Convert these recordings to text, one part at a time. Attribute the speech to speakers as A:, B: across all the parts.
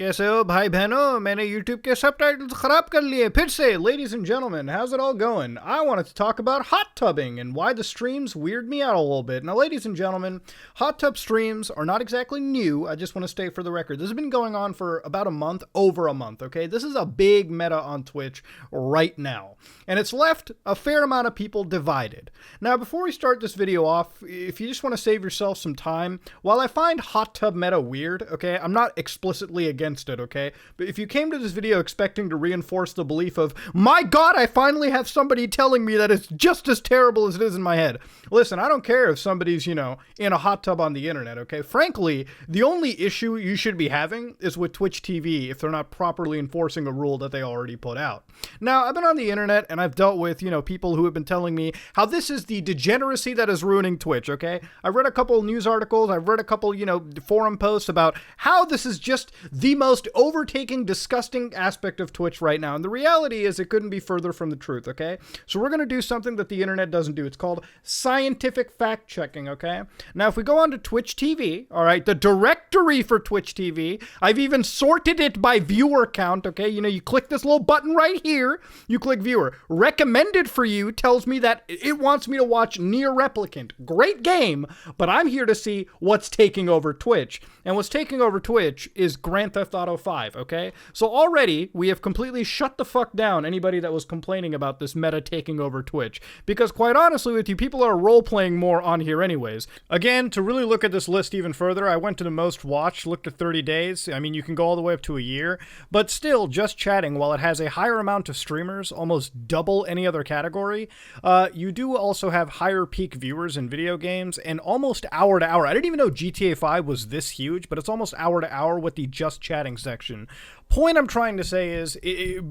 A: कैसे हो भाई बहनों मैंने YouTube के subtitles खराब कर लिए फिर से. Ladies and gentlemen, how's it all going? I wanted to talk about hot tubbing and why the streams weird me out a little bit. Now, ladies and gentlemen, hot tub streams are not exactly new. I just want to state for the record, this has been going on for about a month, over a month, okay? This is a big meta on Twitch right now, and it's left a fair amount of people divided. Now, before we start this video off, if you just want to save yourself some time, while I find hot tub meta weird, okay, I'm not explicitly against it, okay? But if you came to this video expecting to reinforce the belief of, my God, I finally have somebody telling me that it's just as terrible as it is in my head. Listen, I don't care if somebody's, in a hot tub on the internet, okay? Frankly, the only issue you should be having is with Twitch TV if they're not properly enforcing a rule that they already put out. Now, I've been on the internet and I've dealt with, people who have been telling me how this is the degeneracy that is ruining Twitch, okay? I've read a couple news articles, I've read a couple, forum posts about how this is just the most overtaking, disgusting aspect of Twitch right now. And the reality is it couldn't be further from the truth, okay? So we're going to do something that the internet doesn't do. It's called scientific fact checking, okay? Now, if we go on to Twitch TV, all right, the directory for Twitch TV, I've even sorted it by viewer count, okay? You click this little button right here, you click viewer. Recommended for you tells me that it wants me to watch Near Replicant. Great game, but I'm here to see what's taking over Twitch. And what's taking over Twitch is Grand Theft Auto 5, okay? So already, we have completely shut the fuck down anybody that was complaining about this meta taking over Twitch. Because quite honestly with you, people are role-playing more on here anyways. Again, to really look at this list even further, I went to the most watched, looked at 30 days. I mean, you can go all the way up to a year. But still, just chatting, while it has a higher amount of streamers, almost double any other category, you do also have higher peak viewers in video games, and almost hour to hour. I didn't even know GTA 5 was this huge, but it's almost hour to hour with the just chatting section. Point I'm trying to say is,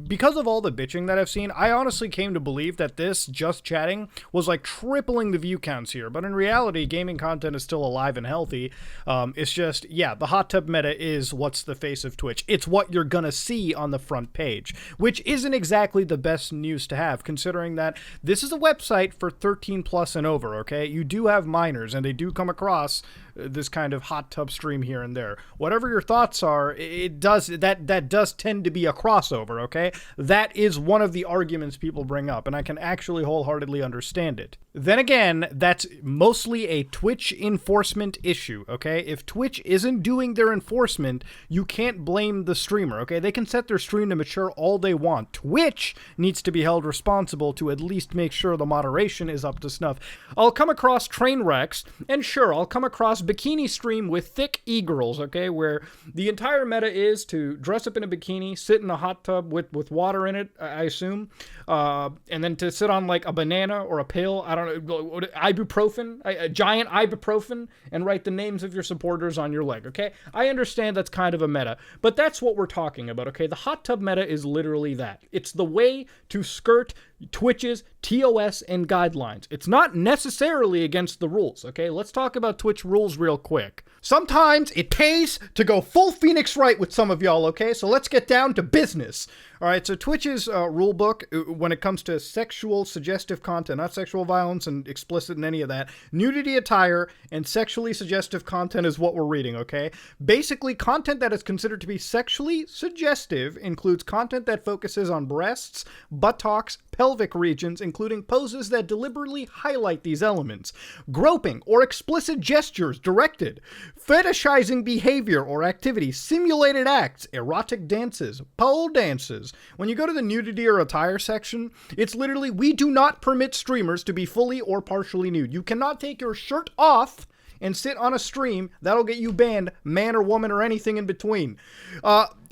A: because of all the bitching that I've seen, I honestly came to believe that this just chatting was like tripling the view counts here. But in reality, gaming content is still alive and healthy. It's just, yeah, the hot tub meta is what's the face of Twitch. It's what you're gonna see on the front page, which isn't exactly the best news to have, considering that this is a website for 13 plus and over, okay? You do have minors, and they do come across this kind of hot tub stream here and there. Whatever your thoughts are, that does tend to be a crossover, okay? That is one of the arguments people bring up, and I can actually wholeheartedly understand it. Then again, that's mostly a Twitch enforcement issue, okay? If Twitch isn't doing their enforcement, you can't blame the streamer, okay? They can set their stream to mature all they want. Twitch needs to be held responsible to at least make sure the moderation is up to snuff. I'll come across train wrecks, and sure, I'll come across bikini stream with thick e-girls, okay, where the entire meta is to dress up in a bikini, sit in a hot tub with water in it, I assume, and then to sit on like a banana or a pill, I don't know, ibuprofen, a giant ibuprofen, and write the names of your supporters on your leg, okay? I understand that's kind of a meta, but that's what we're talking about, okay? The hot tub meta is literally that. It's the way to skirt Twitch's TOS and guidelines. It's not necessarily against the rules, okay? Let's talk about Twitch rules real quick. Sometimes it pays to go full Phoenix Wright with some of y'all, okay? So let's get down to business. All right, so Twitch's rule book, when it comes to sexual suggestive content, not sexual violence and explicit and any of that, nudity attire and sexually suggestive content is what we're reading, okay? Basically, content that is considered to be sexually suggestive includes content that focuses on breasts, buttocks, pelvic regions, including poses that deliberately highlight these elements, groping or explicit gestures directed, fetishizing behavior or activity, simulated acts, erotic dances, pole dances. When you go to the nudity or attire section, it's literally, we do not permit streamers to be fully or partially nude. You cannot take your shirt off and sit on a stream. That'll get you banned, man or woman or anything in between.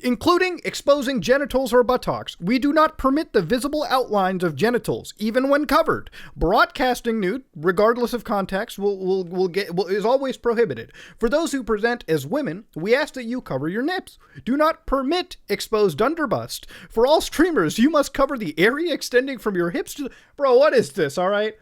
A: Including exposing genitals or buttocks. We do not permit the visible outlines of genitals, even when covered. Broadcasting nude, regardless of context, is always prohibited. For those who present as women, we ask that you cover your nips. Do not permit exposed underbust. For all streamers, you must cover the area extending from your hips to the... Bro, what is this, all right?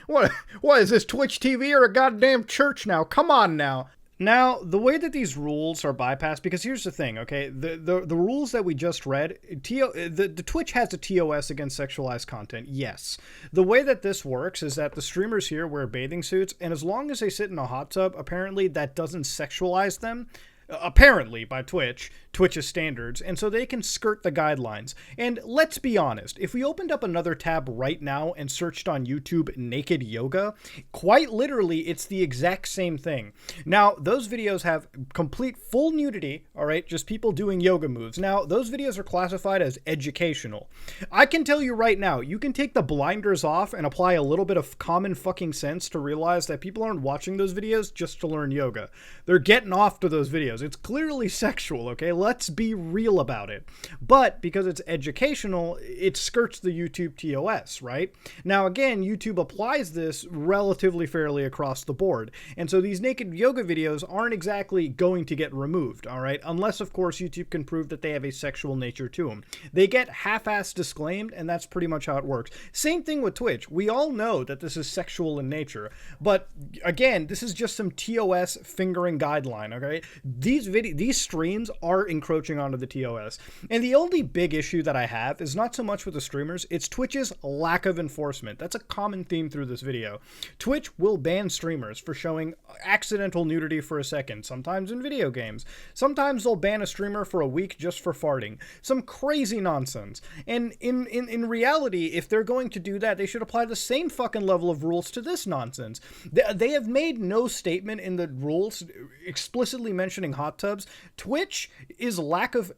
A: What is this, Twitch TV or a goddamn church now? Come on now. Now, the way that these rules are bypassed, because here's the thing, okay? The rules that we just read, the Twitch has a TOS against sexualized content, yes. The way that this works is that the streamers here wear bathing suits, and as long as they sit in a hot tub, apparently that doesn't sexualize them. Apparently, by Twitch, Twitch's standards, and so they can skirt the guidelines. And let's be honest, if we opened up another tab right now and searched on YouTube naked yoga, quite literally it's the exact same thing. Now, those videos have complete full nudity, all right, just people doing yoga moves. Now, those videos are classified as educational. I can tell you right now, you can take the blinders off and apply a little bit of common fucking sense to realize that people aren't watching those videos just to learn yoga. They're getting off to those videos. It's clearly sexual, okay? Let's be real about it. But because it's educational, it skirts the YouTube TOS, right? Now, again, YouTube applies this relatively fairly across the board. And so these naked yoga videos aren't exactly going to get removed, all right? Unless, of course, YouTube can prove that they have a sexual nature to them. They get half-assed disclaimed, and that's pretty much how it works. Same thing with Twitch. We all know that this is sexual in nature, but again, this is just some TOS fingering guideline, okay? These streams are encroaching onto the TOS. And the only big issue that I have is not so much with the streamers, it's Twitch's lack of enforcement. That's a common theme through this video. Twitch will ban streamers for showing accidental nudity for a second, sometimes in video games. Sometimes they'll ban a streamer for a week just for farting. Some crazy nonsense. And in reality, if they're going to do that, they should apply the same fucking level of rules to this nonsense. They have made no statement in the rules explicitly mentioning hot tubs. Twitch is lack of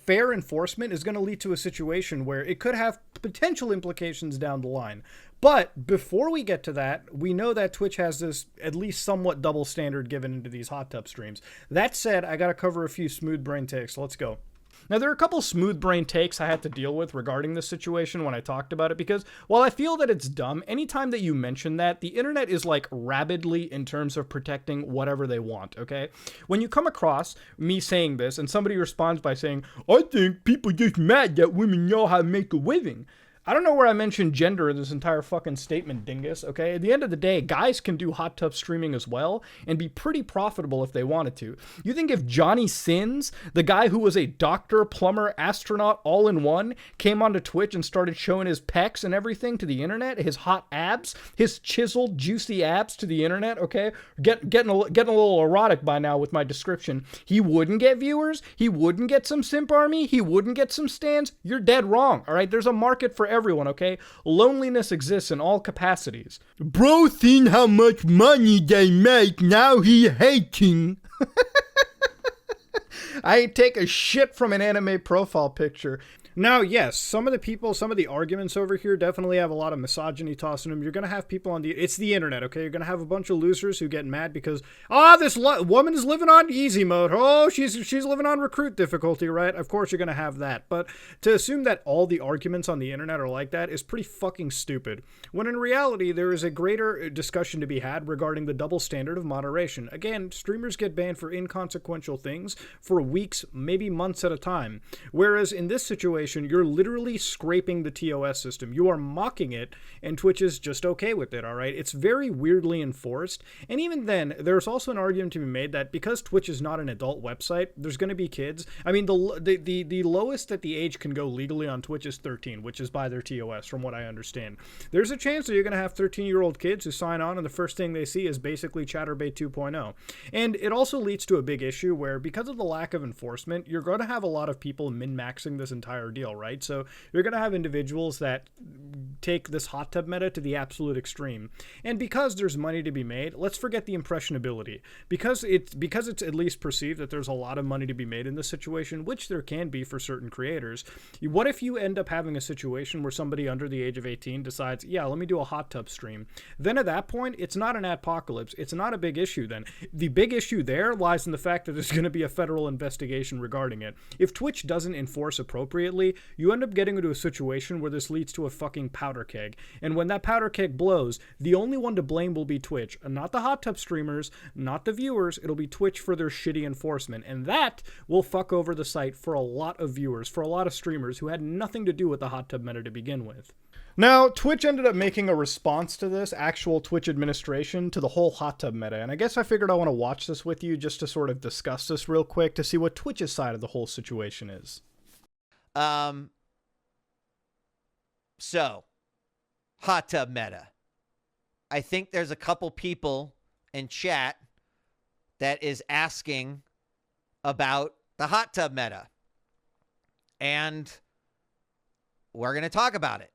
A: fair enforcement is going to lead to a situation where it could have potential implications down the line. But before we get to that, we know that Twitch has this at least somewhat double standard given into these hot tub streams. That said, I got to cover a few smooth brain takes. Let's go. Now, there are a couple smooth brain takes I had to deal with regarding this situation when I talked about it, because while I feel that it's dumb, anytime that you mention that, the internet is like rabidly in terms of protecting whatever they want, okay? When you come across me saying this and somebody responds by saying, I think people just mad that women know how to make a living. I don't know where I mentioned gender in this entire fucking statement, dingus, okay? At the end of the day, guys can do hot tub streaming as well and be pretty profitable if they wanted to. You think if Johnny Sins, the guy who was a doctor, plumber, astronaut, all in one, came onto Twitch and started showing his pecs and everything to the internet, his hot abs, his chiseled, juicy abs to the internet, okay? Getting a little erotic by now with my description. He wouldn't get viewers. He wouldn't get some simp army. He wouldn't get some stands. You're dead wrong, all right? There's a market for everyone, okay? Loneliness exists in all capacities. Bro seen how much money they make, now he hating. I take a shit from an anime profile picture. Now, yes, some of the arguments over here definitely have a lot of misogyny tossing them. You're going to have people on it's the internet, okay? You're going to have a bunch of losers who get mad because, this woman is living on easy mode. Oh, she's living on recruit difficulty, right? Of course you're going to have that. But to assume that all the arguments on the internet are like that is pretty fucking stupid. When in reality, there is a greater discussion to be had regarding the double standard of moderation. Again, streamers get banned for inconsequential things for weeks, maybe months at a time. Whereas in this situation, you're literally scraping the TOS system. You are mocking it, and Twitch is just okay with it, all right? It's very weirdly enforced. And even then, there's also an argument to be made that because Twitch is not an adult website, there's going to be kids. I mean, the lowest that the age can go legally on Twitch is 13, which is by their TOS, from what I understand. There's a chance that you're going to have 13-year-old kids who sign on, and the first thing they see is basically Chatterbait 2.0. And it also leads to a big issue where, because of the lack of enforcement, you're going to have a lot of people min-maxing this entire deal, right? So you're going to have individuals that take this hot tub meta to the absolute extreme. And because there's money to be made, let's forget the impressionability. Because it's at least perceived that there's a lot of money to be made in this situation, which there can be for certain creators. What if you end up having a situation where somebody under the age of 18 decides, yeah, let me do a hot tub stream? Then at that point, it's not an apocalypse. It's not a big issue then. The big issue there lies in the fact that there's going to be a federal investigation regarding it. If Twitch doesn't enforce appropriately, you end up getting into a situation where this leads to a fucking powder keg. And when that powder keg blows, the only one to blame will be Twitch, and not the hot tub streamers, not the viewers. It'll be Twitch for their shitty enforcement. And that will fuck over the site for a lot of viewers, for a lot of streamers who had nothing to do with the hot tub meta to begin with. Now, Twitch ended up making a response to this, actual Twitch administration, to the whole hot tub meta. And I guess I figured I want to watch this with you just to sort of discuss this real quick to see what Twitch's side of the whole situation is.
B: So, hot tub meta. I think there's a couple people in chat that is asking about the hot tub meta. And we're going to talk about it.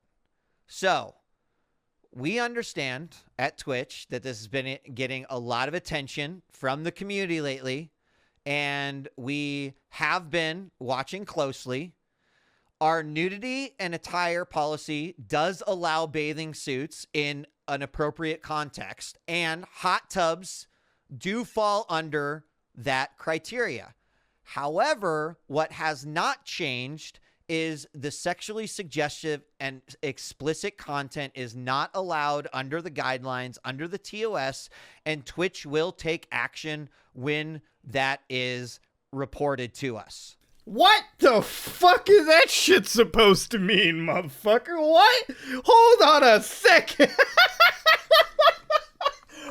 B: So, we understand at Twitch that this has been getting a lot of attention from the community lately, and we have been watching closely. Our nudity and attire policy does allow bathing suits in an appropriate context, and hot tubs do fall under that criteria. However, what has not changed is the sexually suggestive and explicit content is not allowed under the guidelines, under the TOS, and Twitch will take action when that is reported to us.
A: What the fuck is that shit supposed to mean, motherfucker? What? Hold on a second.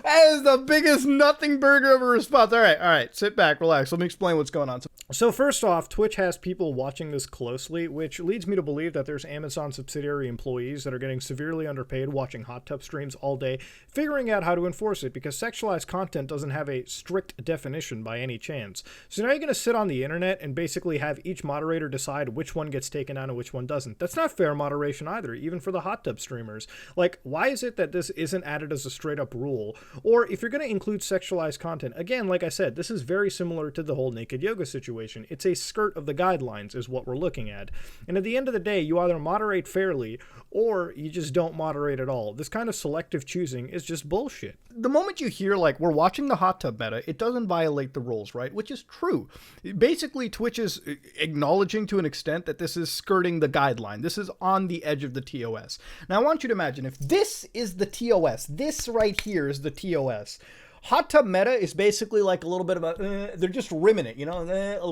A: That is the biggest nothing burger of a response. All right. Sit back, relax. Let me explain what's going on. So first off, Twitch has people watching this closely, which leads me to believe that there's Amazon subsidiary employees that are getting severely underpaid watching hot tub streams all day, figuring out how to enforce it, because sexualized content doesn't have a strict definition by any chance. So now you're going to sit on the internet and basically have each moderator decide which one gets taken down and which one doesn't. That's not fair moderation either, even for the hot tub streamers. Like, why is it that this isn't added as a straight up rule? Or if you're going to include sexualized content, again, like I said, this is very similar to the whole naked yoga situation. It's a skirt of the guidelines is what we're looking at. And at the end of the day, you either moderate fairly or you just don't moderate at all. This kind of selective choosing is just bullshit. The moment you hear, like, we're watching the hot tub meta, it doesn't violate the rules, right? Which is true. Basically, Twitch is acknowledging to an extent that this is skirting the guideline. This is on the edge of the TOS. Now, I want you to imagine if this is the TOS, this right here is the TOS. Hot tub meta is basically like a little bit of a, they're just rimming it, you know,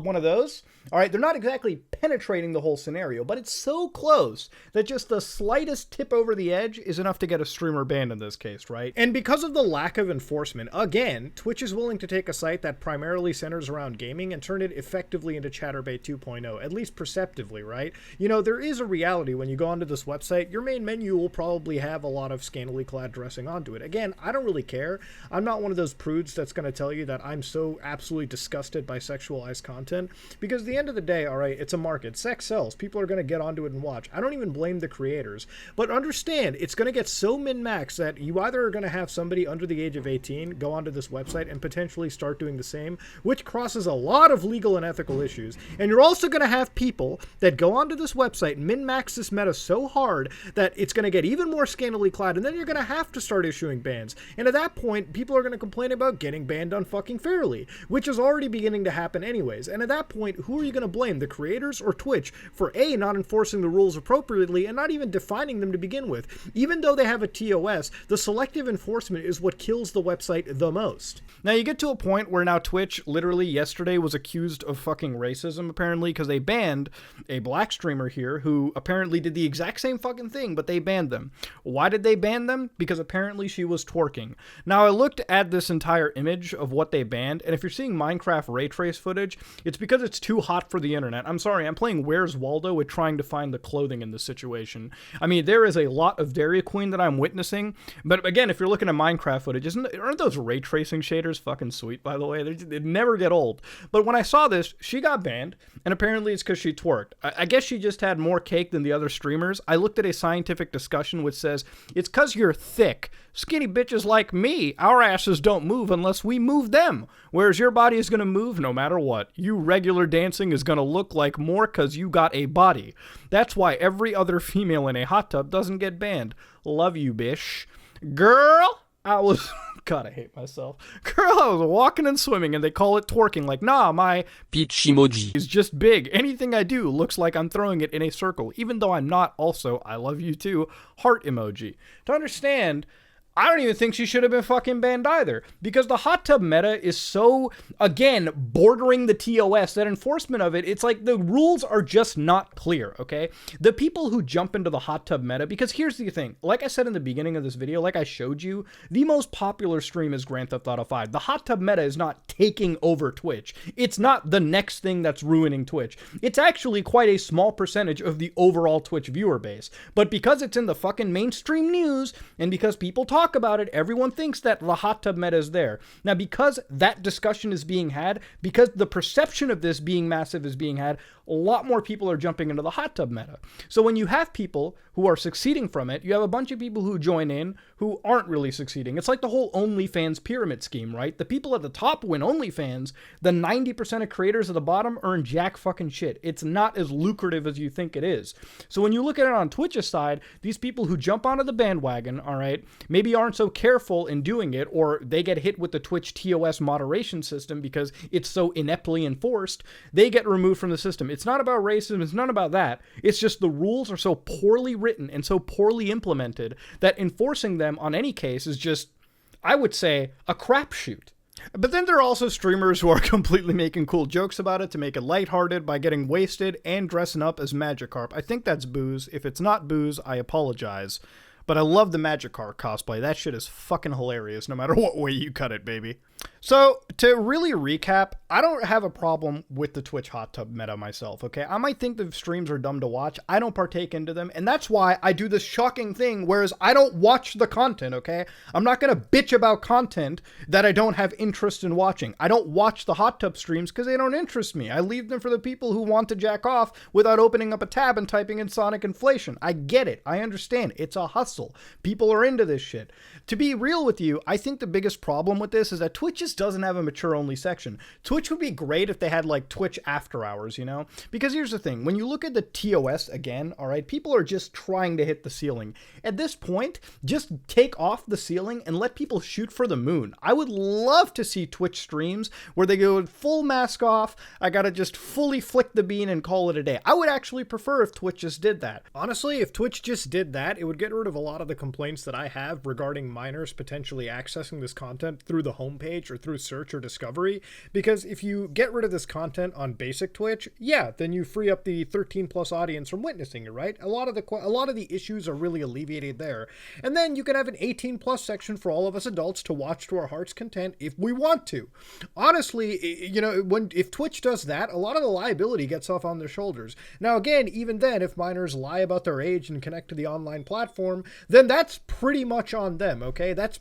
A: one of those. All right, they're not exactly penetrating the whole scenario, but it's so close that just the slightest tip over the edge is enough to get a streamer banned in this case, right? And because of the lack of enforcement, again, Twitch is willing to take a site that primarily centers around gaming and turn it effectively into Chatterbait 2.0, at least perceptively, right? You know, there is a reality when you go onto this website, your main menu will probably have a lot of scantily clad dressing onto it. Again, I don't really care. I'm not one of those prudes that's going to tell you that I'm so absolutely disgusted by sexualized content, because at the end of the day, all right, it's a market. Sex sells. People are going to get onto it and watch. I don't even blame the creators, but understand it's going to get so min-maxed that you either are going to have somebody under the age of 18 go onto this website and potentially start doing the same, which crosses a lot of legal and ethical issues, and you're also going to have people that go onto this website and min-max this meta so hard that it's going to get even more scantily clad, and then you're going to have to start issuing bans, and at that point, people are going to complain about getting banned unfucking fairly, which is already beginning to happen anyways. And at that point, who are you going to blame, the creators or Twitch, for A, not enforcing the rules appropriately and not even defining them to begin with? Even though they have a TOS, the selective enforcement is what kills the website the most. Now you get to a point where now Twitch literally yesterday was accused of fucking racism apparently because they banned a black streamer here who apparently did the exact same fucking thing, but they banned them. Why did they ban them? Because apparently she was twerking. Now I looked at this entire image of what they banned, and if you're seeing Minecraft ray trace footage, it's because it's too hot for the internet. I'm sorry, I'm playing Where's Waldo with trying to find the clothing in this situation. I mean, there is a lot of Dairy Queen that I'm witnessing, but again, if you're looking at Minecraft footage, aren't those ray tracing shaders fucking sweet, by the way? They never get old. But when I saw this, she got banned, and apparently it's because she twerked. I guess she just had more cake than the other streamers. I looked at a scientific discussion which says, it's because you're thick. Skinny bitches like me, our asses don't move unless we move them, whereas your body is going to move no matter what. You regular dancing is going to look like more because you got a body. That's why every other female in a hot tub doesn't get banned. Love you, bish. Girl, I was... God, I hate myself. Girl, I was walking and swimming and they call it twerking. Like, nah, my peach emoji is just big. Anything I do looks like I'm throwing it in a circle, even though I'm not. Also, I love you too, heart emoji. To understand, I don't even think she should have been fucking banned either, because the hot tub meta is so, again, bordering the TOS, that enforcement of it, it's like the rules are just not clear, okay? The people who jump into the hot tub meta, because here's the thing, like I said in the beginning of this video, like I showed you, the most popular stream is Grand Theft Auto 5. The hot tub meta is not taking over Twitch. It's not the next thing that's ruining Twitch. It's actually quite a small percentage of the overall Twitch viewer base. But because it's in the fucking mainstream news, and because people talk talk about it, everyone thinks that the hot tub meta is there. Now, because that discussion is being had, because the perception of this being massive is being had, a lot more people are jumping into the hot tub meta. So when you have people who are succeeding from it, you have a bunch of people who join in who aren't really succeeding. It's like the whole OnlyFans pyramid scheme, right? The people at the top win OnlyFans, the 90% of creators at the bottom earn jack fucking shit. It's not as lucrative as you think it is. So when you look at it on Twitch's side, these people who jump onto the bandwagon, all right, maybe aren't so careful in doing it, or they get hit with the Twitch TOS moderation system because it's so ineptly enforced, they get removed from the system. It's not about racism, it's not about that. It's just the rules are so poorly written and so poorly implemented that enforcing them on any case is just, I would say, a crapshoot. But then there are also streamers who are completely making cool jokes about it to make it lighthearted by getting wasted and dressing up as Magikarp. I think that's booze. If it's not booze, I apologize. But I love the Magikarp cosplay. That shit is fucking hilarious no matter what way you cut it, baby. So, to really recap, I don't have a problem with the Twitch hot tub meta myself, okay? I might think the streams are dumb to watch. I don't partake into them, and that's why I do this shocking thing, whereas I don't watch the content, okay? I'm not gonna bitch about content that I don't have interest in watching. I don't watch the hot tub streams because they don't interest me. I leave them for the people who want to jack off without opening up a tab and typing in Sonic Inflation. I get it. I understand. It's a hustle. People are into this shit. To be real with you, I think the biggest problem with this is that Twitch just doesn't have a mature only section. Twitch would be great if they had like Twitch after hours, you know? Because here's the thing, when you look at the TOS again, all right, people are just trying to hit the ceiling. At this point, just take off the ceiling and let people shoot for the moon. I would love to see Twitch streams where they go full mask off, I gotta just fully flick the bean and call it a day. I would actually prefer if Twitch just did that. Honestly, if Twitch just did that, it would get rid of a lot of the complaints that I have regarding minors potentially accessing this content through the homepage or through search or discovery, because if you get rid of this content on basic Twitch, yeah, then you free up the 13 plus audience from witnessing it, right? A lot of the issues are really alleviated there. And then you can have an 18 plus section for all of us adults to watch to our heart's content if we want to. Honestly, you know, if Twitch does that, a lot of the liability gets off on their shoulders. Now again, even then, if minors lie about their age and connect to the online platform, then that's pretty much on them, okay? That's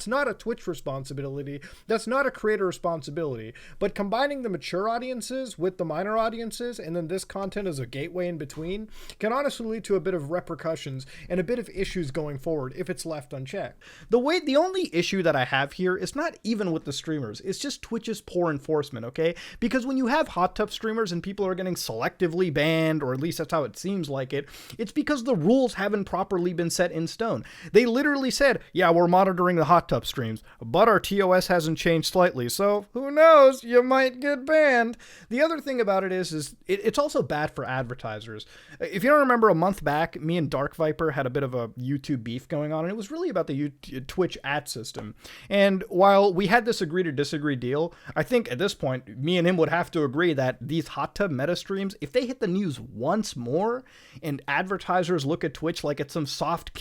A: not a Twitch responsibility. That's not a creator responsibility. But combining the mature audiences with the minor audiences, and then this content as a gateway in between, can honestly lead to a bit of repercussions and a bit of issues going forward if it's left unchecked. The only issue that I have here is not even with the streamers, it's just Twitch's poor enforcement, okay? Because when you have hot tub streamers and people are getting selectively banned, or at least that's how it seems like it's because the rules haven't properly been set in stone. They literally said, yeah, we're monitoring the hot tub streams, but our TOS hasn't changed slightly, so who knows, you might get banned. The other thing about it is it's also bad for advertisers. If you don't remember, a month back, me and Dark Viper had a bit of a YouTube beef going on, and it was really about the Twitch ad system. And while we had this agree to disagree deal, I think at this point, me and him would have to agree that these hot tub meta streams, if they hit the news once more, and advertisers look at Twitch like it's some soft,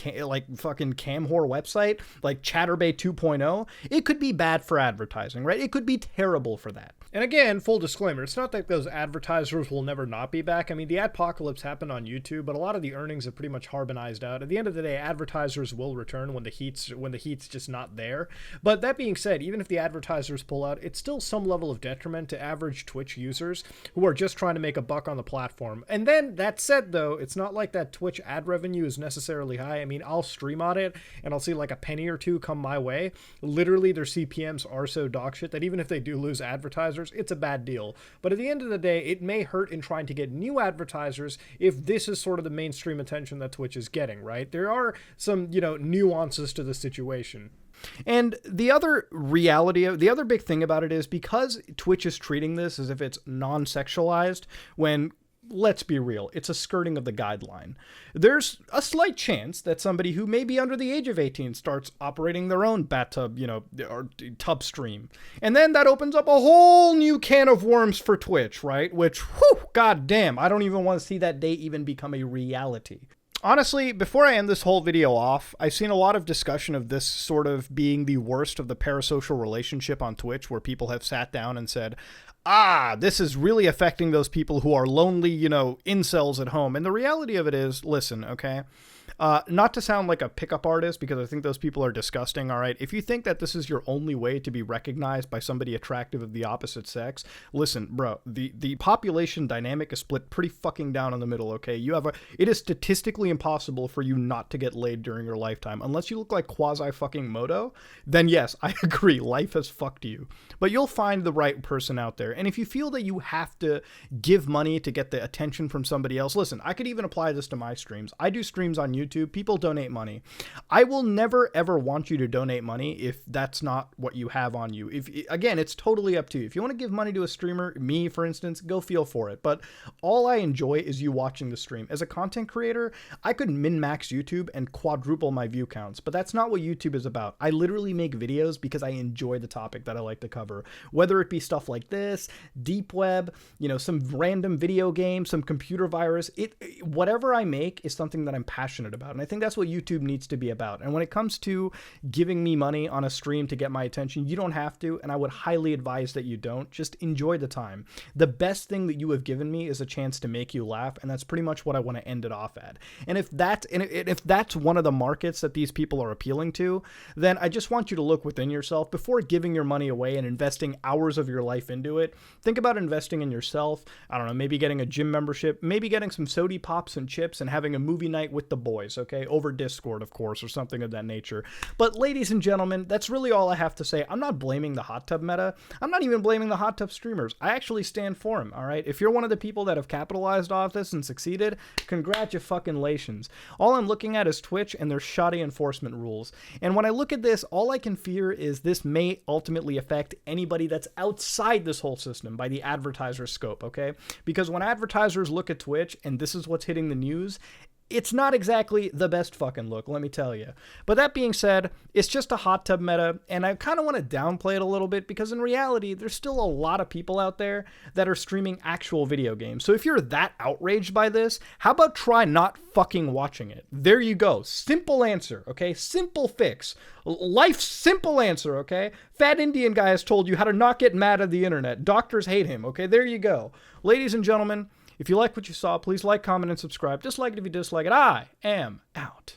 A: fucking cam whore website, like Chatterbait 2.0, it could be bad for advertising, right? It could be terrible for that. And again, full disclaimer, it's not that those advertisers will never not be back. I mean, the adpocalypse happened on YouTube, but a lot of the earnings have pretty much harmonized out. At the end of the day, advertisers will return when the heat's just not there. But that being said, even if the advertisers pull out, it's still some level of detriment to average Twitch users who are just trying to make a buck on the platform. And then, that said though, it's not like that Twitch ad revenue is necessarily high. I mean, I'll stream on it and I'll see like a penny or two come my way. Literally, their CPMs are so dog shit that even if they do lose advertisers, it's a bad deal. But at the end of the day, it may hurt in trying to get new advertisers if this is sort of the mainstream attention that Twitch is getting, right? There are some, nuances to the situation. And the other big thing about it is because Twitch is treating this as if it's non-sexualized, when, let's be real, it's a skirting of the guideline. There's a slight chance that somebody who may be under the age of 18 starts operating their own bathtub, or tub stream. And then that opens up a whole new can of worms for Twitch, right? Which, goddamn, I don't even want to see that day even become a reality. Honestly, before I end this whole video off, I've seen a lot of discussion of this sort of being the worst of the parasocial relationship on Twitch, where people have sat down and said, this is really affecting those people who are lonely, incels at home. And the reality of it is, listen, okay? Not to sound like a pickup artist, because I think those people are disgusting, all right? If you think that this is your only way to be recognized by somebody attractive of the opposite sex, listen, bro, the population dynamic is split pretty fucking down in the middle, okay? It is statistically impossible for you not to get laid during your lifetime. Unless you look like quasi-fucking Moto, then yes, I agree, life has fucked you. But you'll find the right person out there. And if you feel that you have to give money to get the attention from somebody else, listen, I could even apply this to my streams. I do streams on YouTube. People donate money. I will never ever want you to donate money if that's not what you have on you. Again, it's totally up to you. If you want to give money to a streamer, me for instance, go feel for it. But all I enjoy is you watching the stream. As a content creator, I could min-max YouTube and quadruple my view counts, but that's not what YouTube is about. I literally make videos because I enjoy the topic that I like to cover. Whether it be stuff like this, deep web, some random video game, some computer virus, whatever I make is something that I'm passionate about. And I think that's what YouTube needs to be about. And when it comes to giving me money on a stream to get my attention, you don't have to, and I would highly advise that you don't. Just enjoy the time. The best thing that you have given me is a chance to make you laugh, and that's pretty much what I want to end it off at. And if that's one of the markets that these people are appealing to, then I just want you to look within yourself before giving your money away and investing hours of your life into it. Think about investing in yourself. I don't know, maybe getting a gym membership, maybe getting some sody pops and chips and having a movie night with the boys, okay? Over Discord, of course, or something of that nature. But ladies and gentlemen, that's really all I have to say. I'm not blaming the hot tub meta. I'm not even blaming the hot tub streamers. I actually stand for them, all right? If you're one of the people that have capitalized off this and succeeded, congratulations. All I'm looking at is Twitch and their shoddy enforcement rules. And when I look at this, all I can fear is this may ultimately affect anybody that's outside this whole system by the advertiser scope, okay? Because when advertisers look at Twitch and this is what's hitting the news, it's not exactly the best fucking look, let me tell you. But that being said, it's just a hot tub meta, and I kind of want to downplay it a little bit because in reality, there's still a lot of people out there that are streaming actual video games. So if you're that outraged by this, how about try not fucking watching it? There you go. Simple answer, okay? Simple fix. Life's simple answer, okay? Fat Indian guy has told you how to not get mad at the internet. Doctors hate him, okay? There you go. Ladies and gentlemen, if you like what you saw, please like, comment, and subscribe. Dislike it if you dislike it. I am out.